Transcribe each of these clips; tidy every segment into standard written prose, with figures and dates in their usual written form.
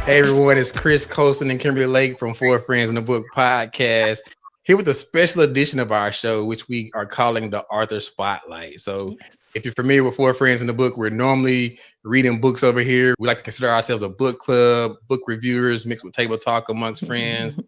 Hey everyone, it's Chris Colson and Kimberly Lake from Four Friends in the Book podcast. Here with a special edition of our show, which we are calling the Author Spotlight. So, Yes. if you're familiar with Four Friends in the Book, we're normally reading books over here. We like to consider ourselves a book club, book reviewers mixed with table talk amongst friends.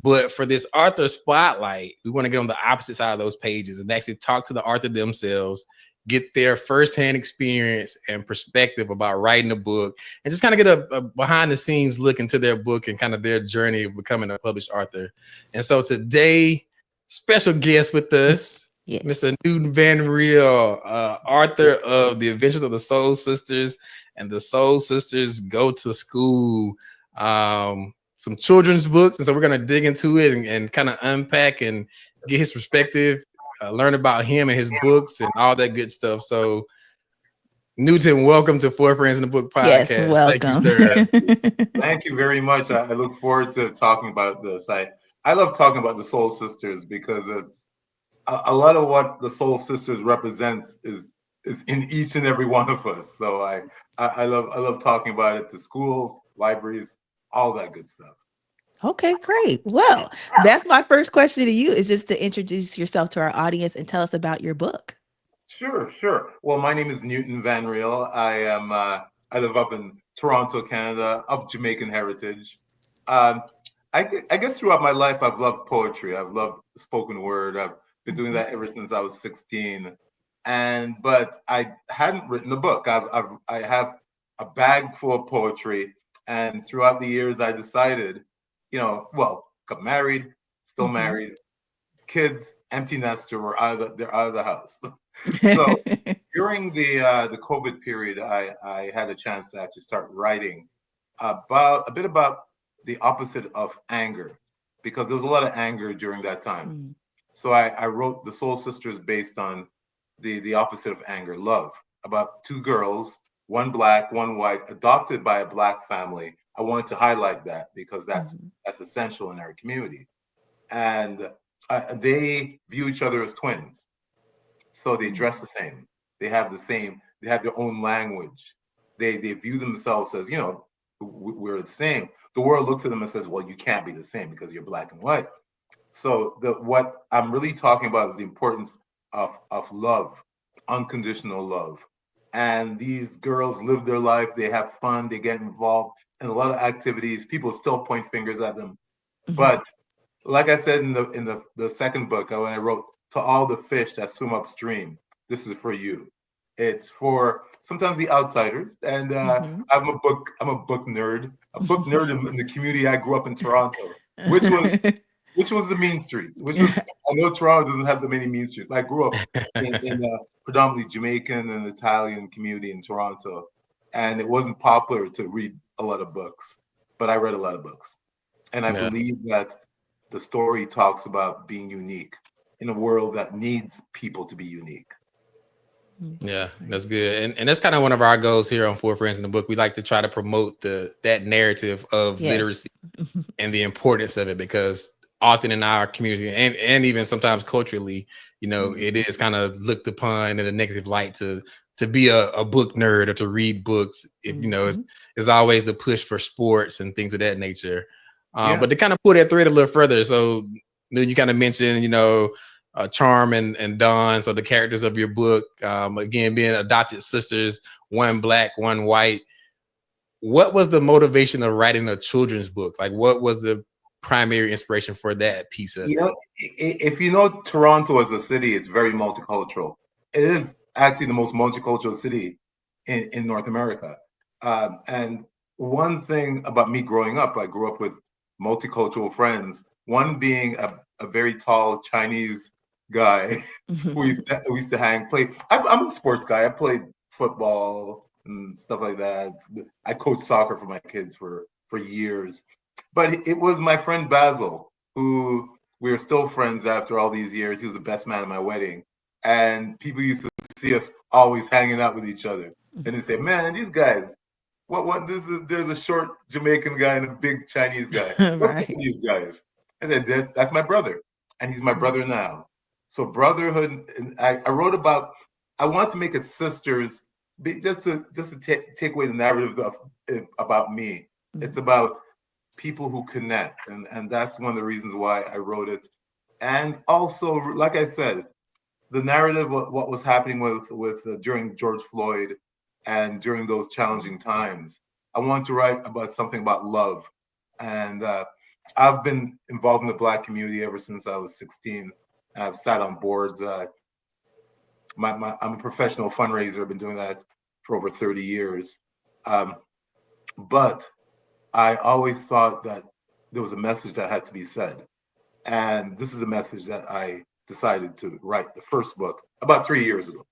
But for this Author Spotlight, we want to get on the opposite side of those pages and actually talk to the author themselves, get their firsthand experience and perspective about writing a book, and just kind of get a behind the scenes look into their book and kind of their journey of becoming a published author. And so today, special guest with us, Mr. Yes. Newton Vanriel, author of The Adventures of the Soul Sisters and the Soul Sisters Go to School. Some children's books. And so we're going to dig into it and kind of unpack and get his perspective, learn about him and his books and all that good stuff. So, Newton, welcome to Four Friends in the Book Yes. podcast. Thank you, Welcome. sir. Thank you very much. I look forward to talking about this. I love talking about the Soul Sisters because it's a lot of what the Soul Sisters represents is in each and every one of us. So I love talking about it to schools, libraries, all that good stuff. Okay, great. Well, that's my first question to you is just to introduce yourself to our audience and tell us about your book. Sure. Well, my name is Newton Vanriel. I live up in Toronto, Canada, of Jamaican heritage. Um, I guess throughout my life, I've loved poetry. I've loved spoken word. I've been doing that ever since I was 16. But I hadn't written a book. I have a bag full of poetry, and throughout the years, I decided, got married, still Mhm. married, kids, empty nester, they're out of the house. So during the COVID period, I had a chance to actually start writing about the opposite of anger, because there was a lot of anger during that time. Mm. So I wrote the Soul Sisters based on the opposite of anger, love, about two girls, one black, one white, adopted by a black family. I wanted to highlight that because Mhm. that's essential in our community, and they view each other as twins. So they Mm. dress the same. They have the same. They have their own language. They view themselves as, we're the same. The world looks at them and says, well, you can't be the same because you're black and white. So what I'm really talking about is the importance of love, unconditional love. And these girls live their life. They have fun. They get involved in a lot of activities. People still point fingers at them. Mhm. But like I said in the second book, when I wrote, to all the fish that swim upstream, this is for you. It's for sometimes the outsiders. And Mhm. I'm a book nerd in the community. I grew up in Toronto, which was the mean streets, which was, I know Toronto doesn't have the many mean streets. I grew up in a predominantly Jamaican and Italian community in Toronto, and it wasn't popular to read a lot of books, but I read a lot of books. And I Yeah. believe that the story talks about being unique in a world that needs people to be unique. Mm. Yeah, Right. that's good. And that's kind of one of our goals here on Four Friends in the Book. We like to try to promote that narrative of literacy Yes. and the importance of it, because often in our community and even sometimes culturally, Mhm. it is kind of looked upon in a negative light to be a book nerd or to read books. If Mhm. it's always the push for sports and things of that nature. Yeah. But to kind of pull that thread a little further, so you kind of mentioned, Charm and Dawn, so the characters of your book, again being adopted sisters, one black, one white. What was the motivation of writing a children's book? Like, what was the primary inspiration for that piece of You it? know, if you know Toronto as a city, it's very multicultural. It is actually the most multicultural city in North America. And one thing about me growing up, I grew up with multicultural friends, one being a very tall Chinese guy we used to hang, play. I'm a sports guy. I played football and stuff like that. I coached soccer for my kids for years. But it was my friend Basil, who we are still friends after all these years. He was the best man at my wedding. And people used to see us always hanging out with each other. And they say, man, these guys, there's a short Jamaican guy and a big Chinese guy. What's up Right. with these guys? I said, that's my brother. And he's my brother now. So brotherhood, and I wrote about, I want to make it sisters, just to take away the narrative about me. It's about people who connect, and that's one of the reasons why I wrote it. And also, like I said, the narrative of what was happening with during George Floyd and during those challenging times. I wanted to write about something about love, and I've been involved in the Black community ever since I was 16. I've sat on boards. I'm a professional fundraiser. I've been doing that for over 30 years. But I always thought that there was a message that had to be said. And this is a message that I decided to write the first book about 3 years ago.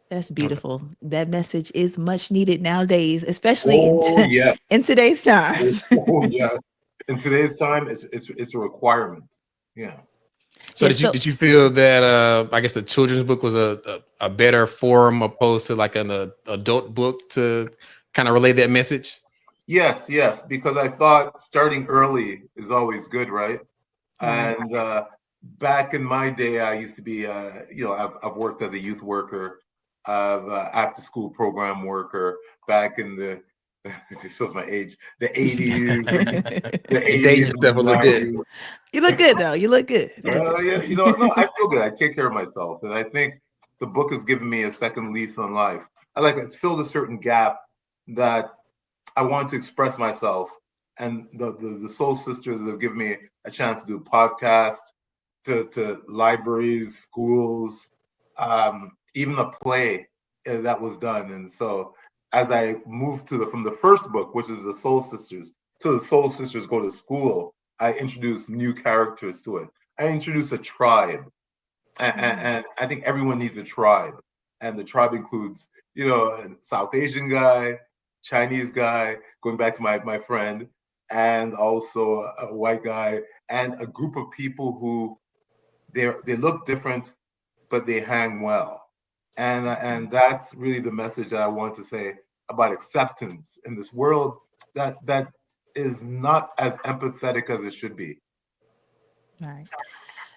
That's beautiful. That message is much needed nowadays, especially Oh, yeah. in today's times. Oh, yeah. In today's time, it's a requirement. Yeah. So Yeah, did you feel that I guess the children's book was a better forum opposed to like an adult book to kind of relay that message? Yes, because I thought starting early is always good, right? Right. And back in my day, I used to be, I've worked as a youth worker, after school program worker back in the, it shows my age, the 80s, the You date 80s, yourself a and little bit. 90s. You look good though. You look good. Yeah, no, I feel good. I take care of myself. And I think the book has given me a second lease on life. It's filled a certain gap that I want to express myself. And the Soul Sisters have given me a chance to do podcasts, to libraries, schools, even a play that was done. And so as I moved from the first book, which is the Soul Sisters, to the Soul Sisters Go to School, I introduced new characters to it. I introduced a tribe. And I think everyone needs a tribe. And the tribe includes, a South Asian guy, Chinese guy, going back to my friend, and also a white guy, and a group of people who they look different, but they hang well. And that's really the message that I want to say about acceptance in this world that is not as empathetic as it should be. Right.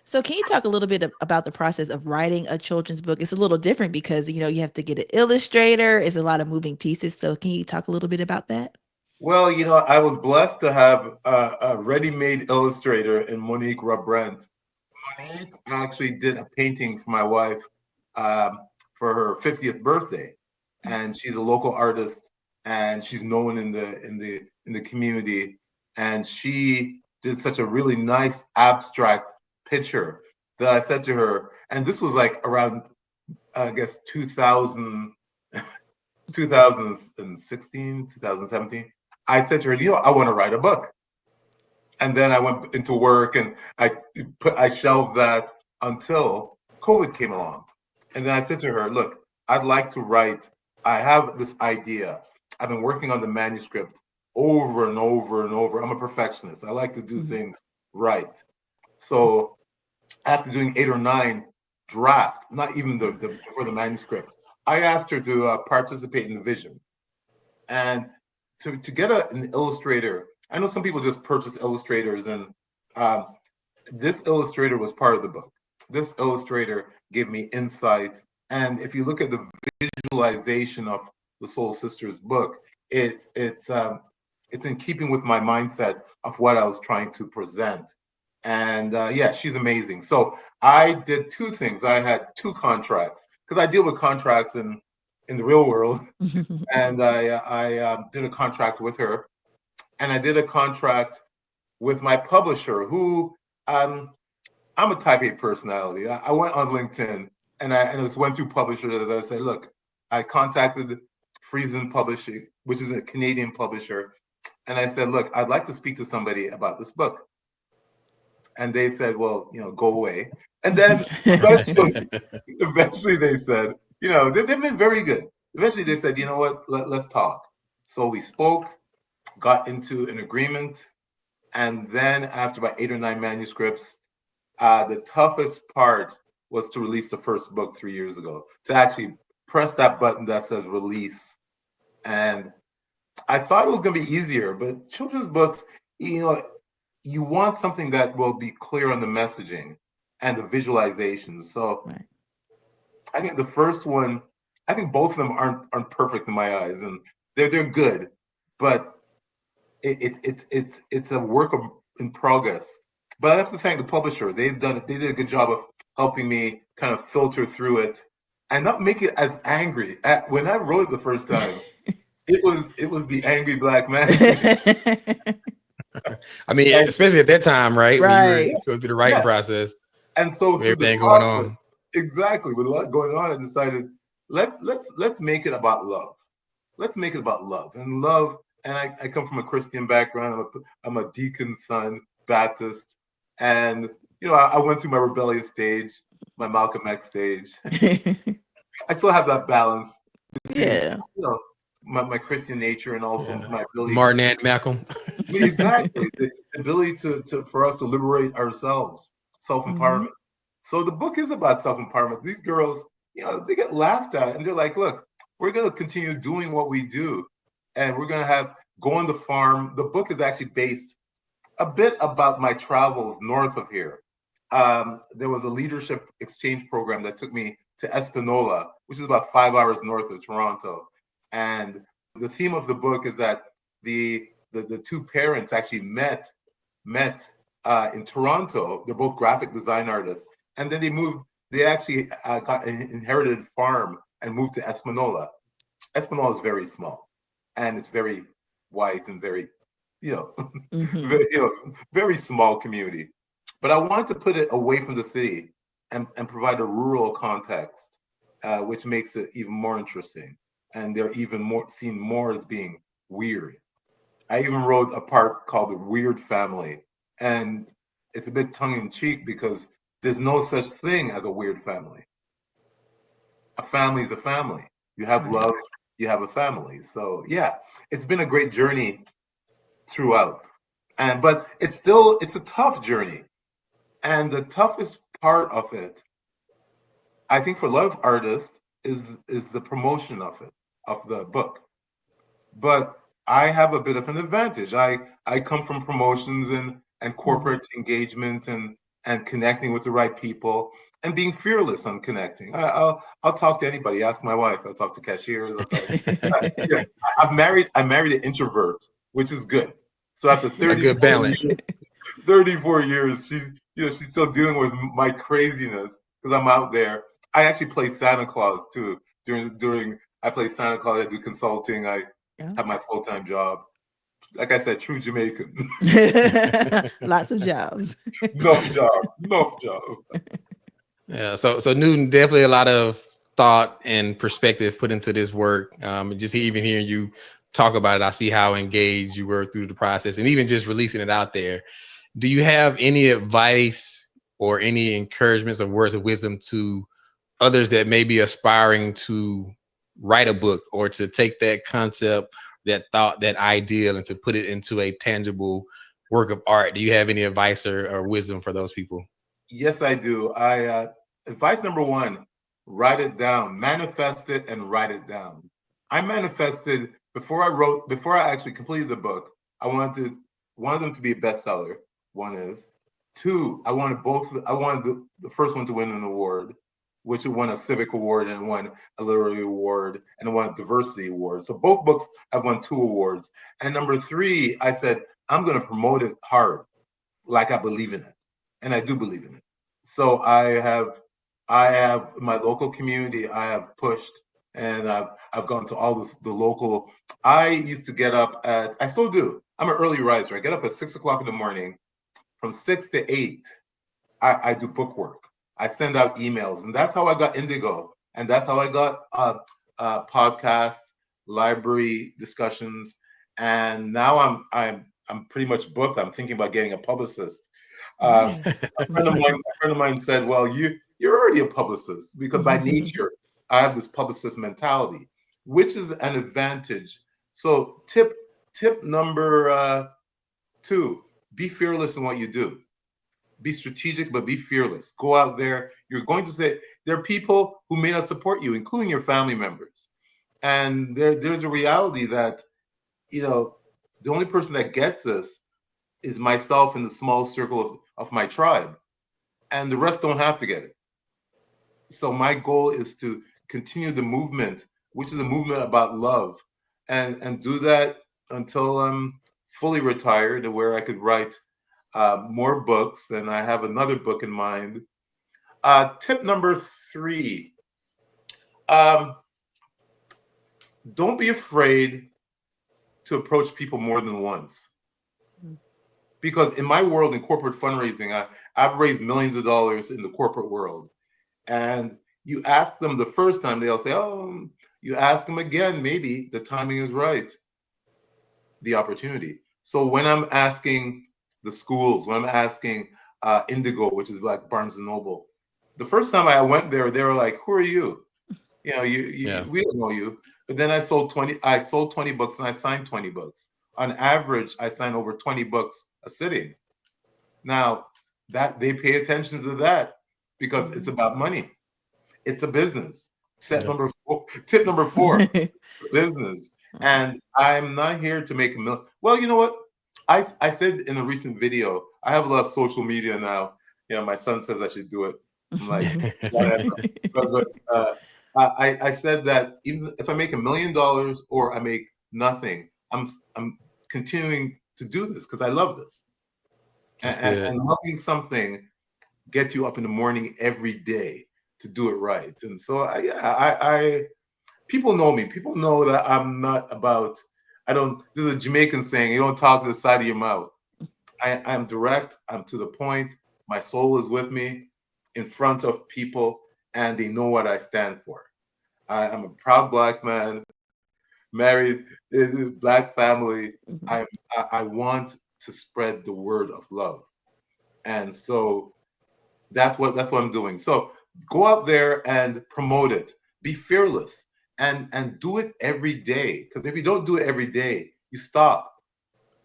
So can you talk a little bit about the process of writing a children's book? It's a little different because, you have to get an illustrator. It's a lot of moving pieces. So can you talk a little bit about that? Well, I was blessed to have a ready-made illustrator in Monique Rabrent. Monique actually did a painting for my wife for her 50th birthday, and she's a local artist, and she's known in the community, and she did such a really nice abstract picture that I said to her, and this was like around, I guess, 2016, 2017. I said to her, I want to write a book. And then I went into work and I shelved that until COVID came along. And then I said to her, look, I'd like to write, I have this idea. I've been working on the manuscript over and over and over. I'm a perfectionist. I like to do things right. So after doing 8 or 9 drafts, not even for the manuscript, I asked her to participate in the vision. And to get an illustrator, I know some people just purchase illustrators, and this illustrator was part of the book. This illustrator gave me insight. And if you look at the visualization of the Soul Sisters book, it's in keeping with my mindset of what I was trying to present. And she's amazing. So I did 2 things. I had 2 contracts because I deal with contracts in the real world. And I did a contract with her, and I did a contract with my publisher, who I'm a type A personality. I went on LinkedIn and I just went through publishers. I said, look, I contacted Friesen Publishing, which is a Canadian publisher, and I said, look, I'd like to speak to somebody about this book. And they said, well, go away. And then eventually they said, they've been very good. Eventually they said, you know what, let's talk. So we spoke, got into an agreement. And then after about 8 or 9 manuscripts, the toughest part was to release the first book 3 years ago, to actually press that button that says release. And I thought it was going to be easier, but children's books, you want something that will be clear on the messaging and the visualizations. So right. I think the first one, I think both of them aren't perfect in my eyes, and they're good, but it's a work in progress. But I have to thank the publisher. They did a good job of helping me kind of filter through it and not make it as angry. When I wrote it the first time, it was the angry black man. I mean, especially at that time, right? When you were going through the writing process. And so with through the everything process, going on. exactly, with a lot going on, I decided let's make it about love. Let's make it about love and love. And I come from a Christian background. I'm a deacon's son, Baptist, and I went through my rebellious stage, my Malcolm X stage. I still have that balance between my Christian nature and also my ability. Martin and Malcolm. Exactly, the ability for us to liberate ourselves, self-empowerment. So the book is about self-empowerment. These girls, they get laughed at, and they're like, "Look, we're going to continue doing what we do, and we're going to go on the farm." The book is actually based a bit about my travels north of here. There was a leadership exchange program that took me to Espanola, which is about 5 hours north of Toronto. And the theme of the book is that the two parents actually met in Toronto. They're both graphic design artists, and then they moved. They actually got an inherited farm and moved to Espanola. Espanola is very small, and it's very white and very, very small community. But I wanted to put it away from the city and provide a rural context, which makes it even more interesting. And they're even more seen more as being weird. I even wrote a part called The Weird Family. And it's a bit tongue in cheek because there's no such thing as a weird family. A family is a family. You have love, you have a family. So yeah, it's been a great journey throughout. But it's a tough journey. And the toughest part of it, I think, for a lot of artists is the promotion of the book. But I have a bit of an advantage. I come from promotions and corporate engagement and connecting with the right people and being fearless on connecting. I'll talk to anybody. Ask my wife. I'll talk to cashiers. I married an introvert, which is good. So after 34 years, she's still dealing with my craziness because I'm out there. I actually play Santa Claus too. During I play Santa Claus. I do consulting. I have my full-time job. Like I said, true Jamaican. Lots of jobs. Enough job. Yeah. So Newton, definitely a lot of thought and perspective put into this work. Just even hearing you talk about it, I see how engaged you were through the process and even just releasing it out there. Do you have any advice or any encouragements or words of wisdom to others that may be aspiring to write a book or to take that concept, that thought, that ideal, and to put it into a tangible work of art? Do you have any advice or wisdom for those people? Yes, I do. Advice number one, write it down, manifest it and write it down. I manifested before I actually completed the book. I wanted them to be a bestseller. One is. Two, I wanted the first one to win an award, which won a civic award and won a literary award and won a diversity award. So both books have won 2 awards. And number 3, I said, I'm going to promote it hard, like I believe in it. And I do believe in it. So I have my local community, I have pushed, and I've gone to all the local. I used to get up I still do. I'm an early riser. I get up at 6 o'clock in the morning. From 6 to 8, I do book work. I send out emails, and that's how I got Indigo, and that's how I got podcast, library discussions, and now I'm pretty much booked. I'm thinking about getting a publicist. A friend of mine said, "Well, you're already a publicist because by nature I have this publicist mentality, which is an advantage." So tip number 2: be fearless in what you do. Be strategic, but be fearless. Go out there. You're going to say there are people who may not support you, including your family members. And there's a reality that, the only person that gets this is myself and the small circle of my tribe. And the rest don't have to get it. So my goal is to continue the movement, which is a movement about love, and do that until I'm fully retired, where I could write more books, and I have another book in mind. Tip number 3, um, don't be afraid to approach people more than once. Because in my world, in corporate fundraising, I've raised millions of dollars in the corporate world. And you ask them the first time, they'll say, oh, you ask them again, maybe the timing is right, the opportunity. So when I'm asking the schools, when I'm asking Indigo, which is like Barnes and Noble, the first time I went there, they were like, who are you? You know, we don't know you. But then I sold 20 books and I signed 20 books. On average, I sign over 20 books a sitting. Now, that they pay attention to that because it's about money. It's a business. Tip number 4, business. And I'm not here to make a million. Well, you know what? I said in a recent video, I have a lot of social media now. You know, my son says I should do it. I'm like, whatever. I said that even if I make $1 million or I make nothing, I'm continuing to do this because I love this. And loving something gets you up in the morning every day to do it right. And so I people know me. People know that I'm not about, this is a Jamaican saying, you don't talk to the side of your mouth. I'm direct, I'm to the point. My soul is with me in front of people, and they know what I stand for. I'm a proud Black man, married, Black family. I want to spread the word of love. And so that's what I'm doing. So go out there and promote it. Be fearless and do it every day. Because if you don't do it every day, you stop.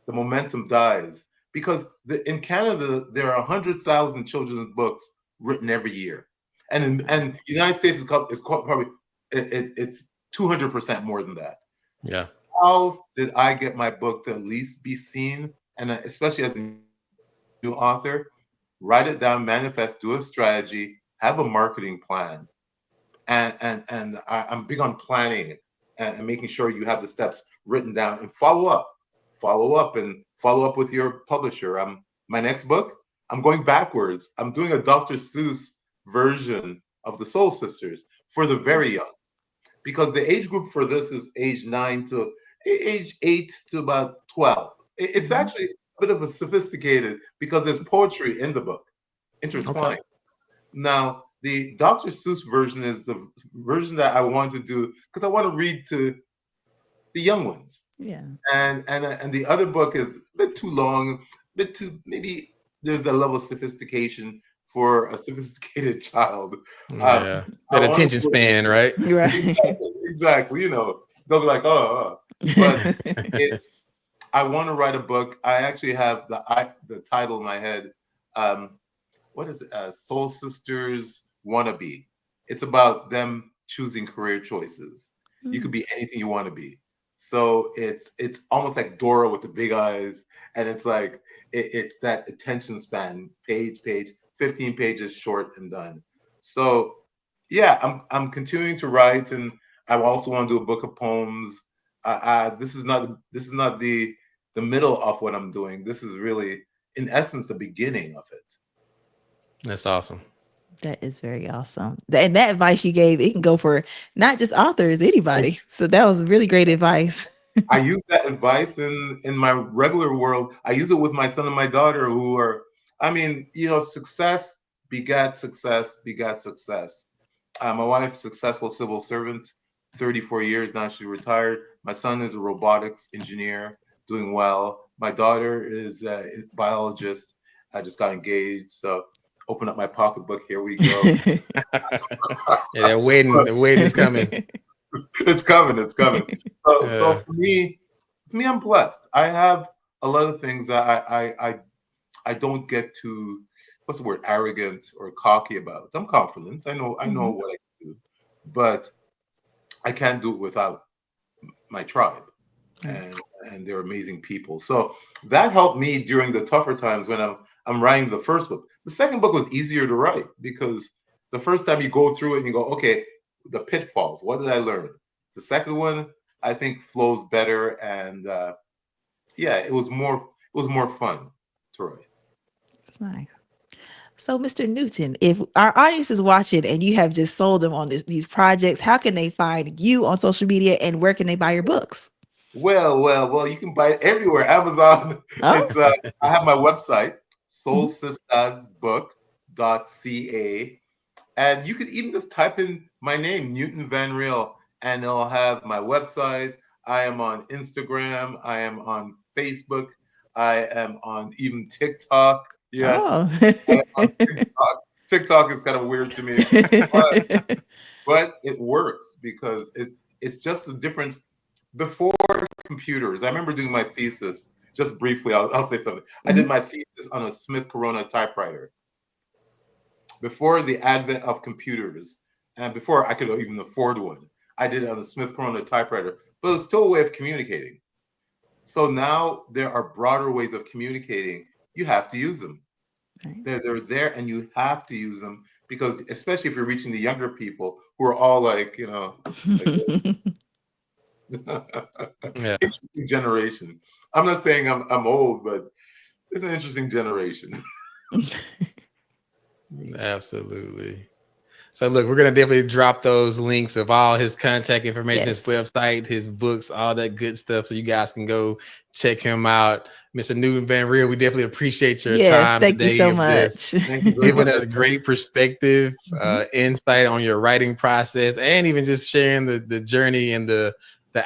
The momentum dies. Because in Canada, there are 100,000 children's books written every year, and the United States is probably it's 200% more than that. Yeah. How did I get my book to at least be seen? And especially as a new author, write it down, manifest, do a strategy, have a marketing plan. And I'm big on planning and making sure you have the steps written down and follow up with your publisher. My next book, I'm going backwards. I'm doing a Dr. Seuss version of the Soul Sisters for the very young, because the age group for this is age 8 to about 12. It's actually a bit of a sophisticated, because there's poetry in the book intertwined. Okay. Now, the Dr. Seuss version is the version that I want to do because I want to read to the young ones. Yeah. And the other book is a bit too long, maybe there's a level of sophistication for a sophisticated child. Yeah. That attention span, right? Right. Exactly. You know, they'll be like, oh. But I want to write a book. I actually have the title in my head. What is it? Soul Sistas Wannabe. It's about them choosing career choices. You could be anything you want to be. So it's almost like Dora with the big eyes, and it's like it's that attention span, page, 15 pages short and done. So yeah, I'm continuing to write, and I also want to do a book of poems. This is not the middle of what I'm doing. This is really, in essence, the beginning of it. That's awesome. That is very awesome. And that advice you gave, it can go for not just authors, anybody. So that was really great advice. I use that advice in my regular world. I use it with my son and my daughter, who are, success begat success, begat success. My wife's a successful civil servant, 34 years now, she retired. My son is a robotics engineer, doing well. My daughter is a biologist. I just got engaged, so open up my pocketbook. Here we go. Yeah, the wedding is coming. It's coming. So for me, I'm blessed. I have a lot of things that I don't get to, what's the word, arrogant or cocky about. I'm confident. I know what I can do, but I can't do it without my tribe, and they're amazing people. So that helped me during the tougher times when I'm writing the first book. The second book was easier to write because the first time you go through it and you go, okay, the pitfalls, what did I learn? The second one, I think, flows better, and yeah, it was more fun to write. That's nice. So, Mr. Newton, if our audience is watching and you have just sold them on these projects, how can they find you on social media and where can they buy your books? Well, you can buy it everywhere. Amazon. Oh, It's I have my website, mhm. soulsistasbook.ca. And you could even just type in my name, Newton Vanriel, and it'll have my website. I am on Instagram. I am on Facebook. I am on even TikTok. Yes, Oh. I am on TikTok. TikTok is kind of weird to me, but, but it works because it's just a difference. Before computers, I remember doing my thesis, just briefly, I'll say something. I did Mhm. my thesis on a Smith Corona typewriter before the advent of computers and before I could even afford one. I did it on a Smith Corona typewriter, but it was still a way of communicating. So now there are broader ways of communicating. You have to use them. Right. They're there and you have to use them because especially if you're reaching the younger people who are all like, like Yeah, interesting generation. I'm not saying I'm old, but it's an interesting generation. absolutely. So look, we're gonna definitely drop those links of all his contact information, his Yes. website, his books, all that good stuff, so you guys can go check him out. Mr. Newton Van Riel, we definitely appreciate your Yes. time Thank you today so of just much. Thank you very giving much. us great perspective, Mhm. insight on your writing process, and even just sharing the journey and the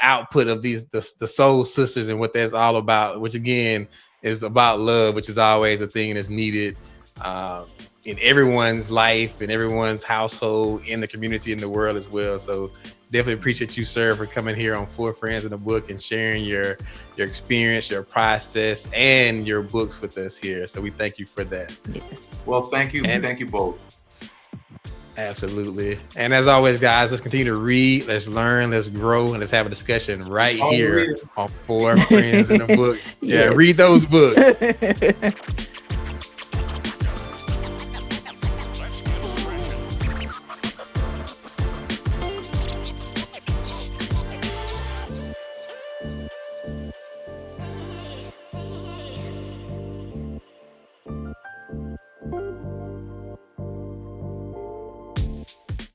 output of the Soul Sisters and what that's all about, which again is about love, which is always a thing that's needed. Um, in everyone's life, in everyone's household, in the community, in the world as well. So definitely appreciate you, sir, for coming here on Four Friends in the Book and sharing your experience, your process, and your books with us here. So we thank you for that. Yes. Well, thank you. And Thank you both. absolutely. And as always, guys, let's continue to read, let's learn, let's grow, and let's have a discussion right All the here reading. on Four Friends in the Book. Yeah, read Yes. those books.